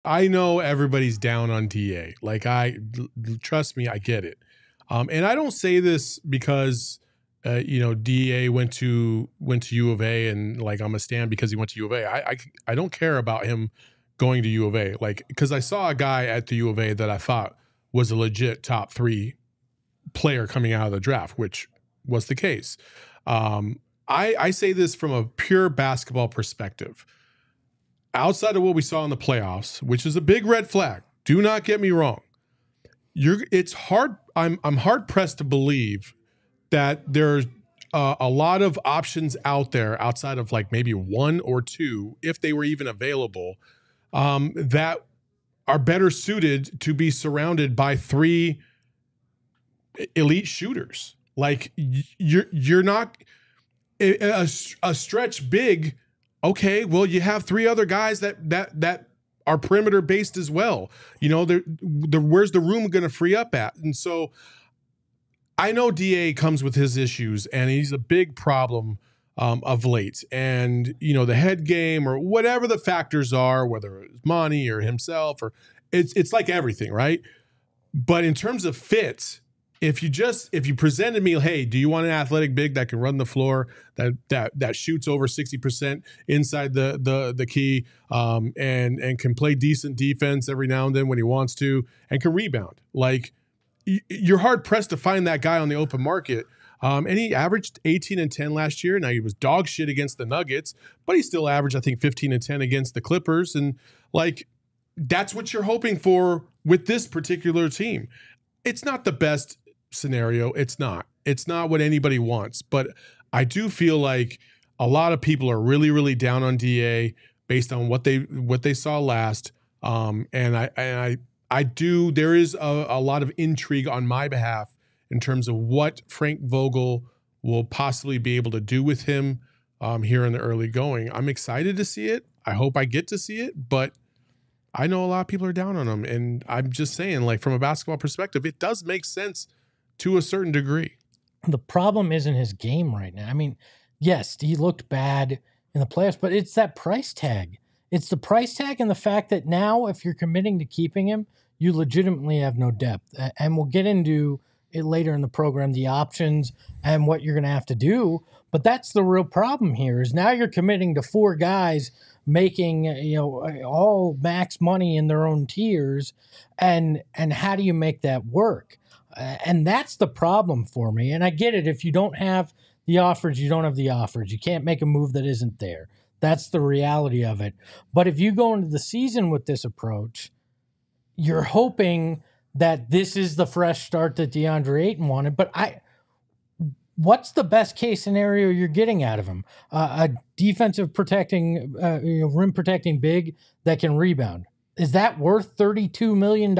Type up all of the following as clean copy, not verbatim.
I know everybody's down on DA. Like trust me, I get it. And I don't say this because DA went to U of A and like I'm a stand because he went to U of A. I don't care about him going to U of A, like because I saw a guy at the U of A that I thought was a legit top 3 player coming out of the draft, which was the case. I say this from a pure basketball perspective. Outside of what we saw in the playoffs, which is a big red flag, do not get me wrong. It's hard. I'm hard pressed to believe that there's a lot of options out there outside of like maybe 1 or 2, if they were even available, that are better suited to be surrounded by 3 elite shooters. Like you're not a stretch big. Okay, well, you have 3 other guys that are perimeter based as well. Where's the room going to free up at? And so I know DA comes with his issues, and he's a big problem of late. And the head game or whatever the factors are, whether it's Monty or himself, or it's like everything, right? But in terms of fit, if you presented me, hey, do you want an athletic big that can run the floor, that shoots over 60% inside the key, and can play decent defense every now and then when he wants to, and can rebound, like you're hard pressed to find that guy on the open market. And he averaged 18 and 10 last year. Now he was dog shit against the Nuggets, but he still averaged, I think, 15 and 10 against the Clippers. And like, that's what you're hoping for with this particular team. It's not the best scenario. It's not what anybody wants, but I do feel like a lot of people are really, really down on DA based on what they saw last. And I do, there is a lot of intrigue on my behalf in terms of what Frank Vogel will possibly be able to do with him here in the early going. I'm excited to see it. I hope I get to see it, but I know a lot of people are down on him. And I'm just saying, like, from a basketball perspective, it does make sense to a certain degree. The problem isn't his game right now. I mean, yes, he looked bad in the playoffs, but it's that price tag. It's the price tag and the fact that now if you're committing to keeping him, you legitimately have no depth. And we'll get into it later in the program, the options and what you're going to have to do. But that's the real problem here is now you're committing to 4 guys making, all max money in their own tiers. And how do you make that work? And that's the problem for me. And I get it. If you don't have the offers, you don't have the offers. You can't make a move that isn't there. That's the reality of it. But if you go into the season with this approach, you're hoping that this is the fresh start that Deandre Ayton wanted. But what's the best case scenario you're getting out of him? A defensive protecting, rim protecting big that can rebound. Is that worth $32 million?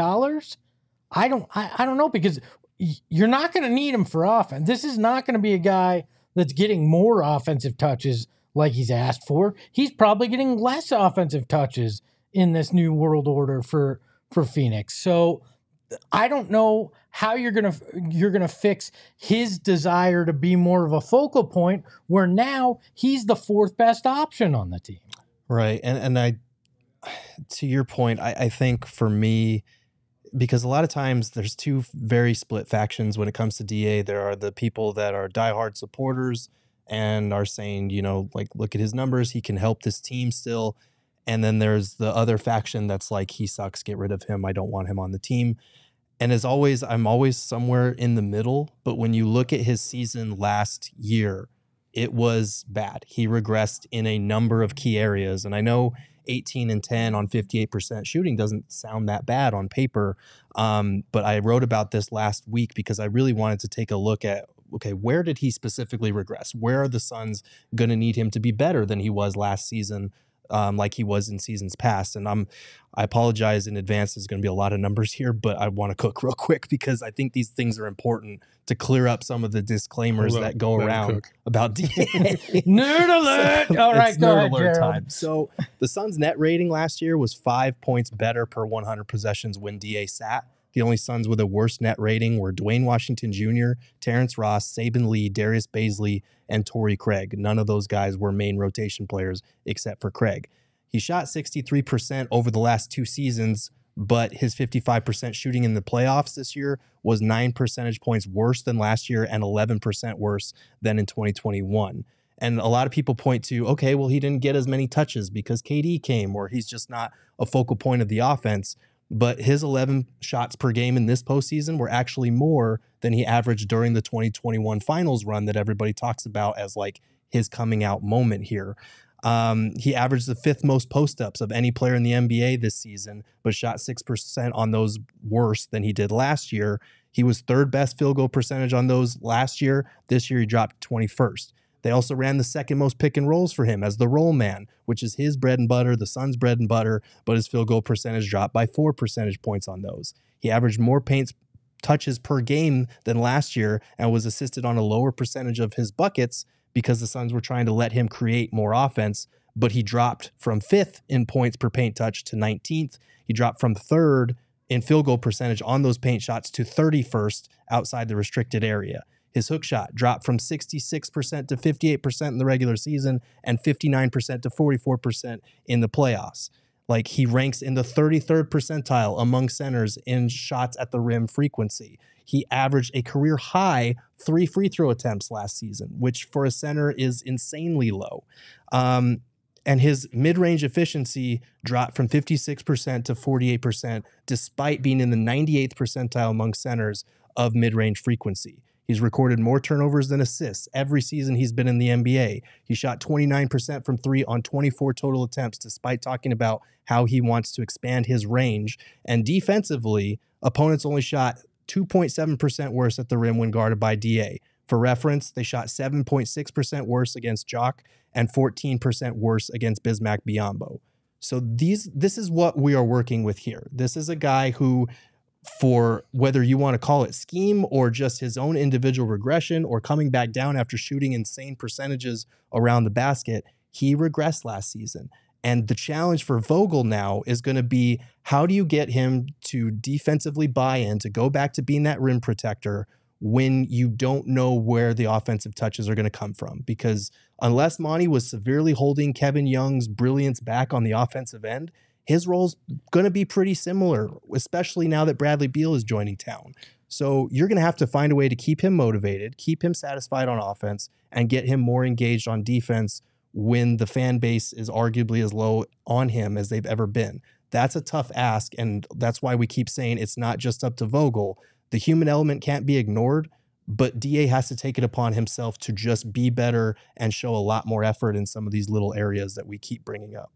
I don't know, because you're not going to need him for offense. This is not going to be a guy that's getting more offensive touches like he's asked for. He's probably getting less offensive touches in this new world order for Phoenix. So I don't know how you're gonna fix his desire to be more of a focal point where now he's the 4th best option on the team. Right. And I, to your point, I think for me, because a lot of times there's 2 very split factions when it comes to DA. There are the people that are diehard supporters and are saying, like, look at his numbers, he can help this team still. And then there's the other faction that's like, he sucks, get rid of him, I don't want him on the team. And as always, I'm always somewhere in the middle. But when you look at his season last year, it was bad. He regressed in a number of key areas. And I know 18 and 10 on 58% shooting doesn't sound that bad on paper. But I wrote about this last week because I really wanted to take a look at, okay, where did he specifically regress? Where are the Suns going to need him to be better than he was last season, like he was in seasons past? And I apologize in advance. There's going to be a lot of numbers here, but I want to cook real quick because I think these things are important to clear up some of the disclaimers that go around about DA. Nerd alert! So, all right, go ahead, Gerald. Time. So the Suns' net rating last year was 5 points better per 100 possessions when DA sat. The only Suns with a worse net rating were Dwayne Washington Jr., Terrence Ross, Saban Lee, Darius Baisley, and Torrey Craig. None of those guys were main rotation players except for Craig. He shot 63% over the last 2 seasons, but his 55% shooting in the playoffs this year was 9 percentage points worse than last year and 11% worse than in 2021. And a lot of people point to, okay, well, he didn't get as many touches because KD came, or he's just not a focal point of the offense. But his 11 shots per game in this postseason were actually more than he averaged during the 2021 finals run that everybody talks about as like his coming out moment here. He averaged the 5th most post-ups of any player in the NBA this season, but shot 6% on those worse than he did last year. He was 3rd best field goal percentage on those last year. This year, he dropped 21st. They also ran the 2nd most pick and rolls for him as the roll man, which is his bread and butter, the Suns' bread and butter, but his field goal percentage dropped by 4 percentage points on those. He averaged more paint touches per game than last year and was assisted on a lower percentage of his buckets because the Suns were trying to let him create more offense, but he dropped from 5th in points per paint touch to 19th. He dropped from 3rd in field goal percentage on those paint shots to 31st outside the restricted area. His hook shot dropped from 66% to 58% in the regular season and 59% to 44% in the playoffs. Like, he ranks in the 33rd percentile among centers in shots at the rim frequency. He averaged a career high 3 free throw attempts last season, which for a center is insanely low. And his mid-range efficiency dropped from 56% to 48%, despite being in the 98th percentile among centers of mid-range frequency. He's recorded more turnovers than assists every season he's been in the NBA. He shot 29% from 3 on 24 total attempts, despite talking about how he wants to expand his range. And defensively, opponents only shot 2.7% worse at the rim when guarded by DA. For reference, they shot 7.6% worse against Jock and 14% worse against Bismack Biyombo. So this is what we are working with here. This is a guy who, for whether you want to call it scheme or just his own individual regression or coming back down after shooting insane percentages around the basket, he regressed last season. And the challenge for Vogel now is going to be, how do you get him to defensively buy in, to go back to being that rim protector when you don't know where the offensive touches are going to come from? Because unless Monty was severely holding Kevin Young's brilliance back on the offensive end, his role's going to be pretty similar, especially now that Bradley Beal is joining town. So you're going to have to find a way to keep him motivated, keep him satisfied on offense, and get him more engaged on defense when the fan base is arguably as low on him as they've ever been. That's a tough ask, and that's why we keep saying it's not just up to Vogel. The human element can't be ignored, but DA has to take it upon himself to just be better and show a lot more effort in some of these little areas that we keep bringing up.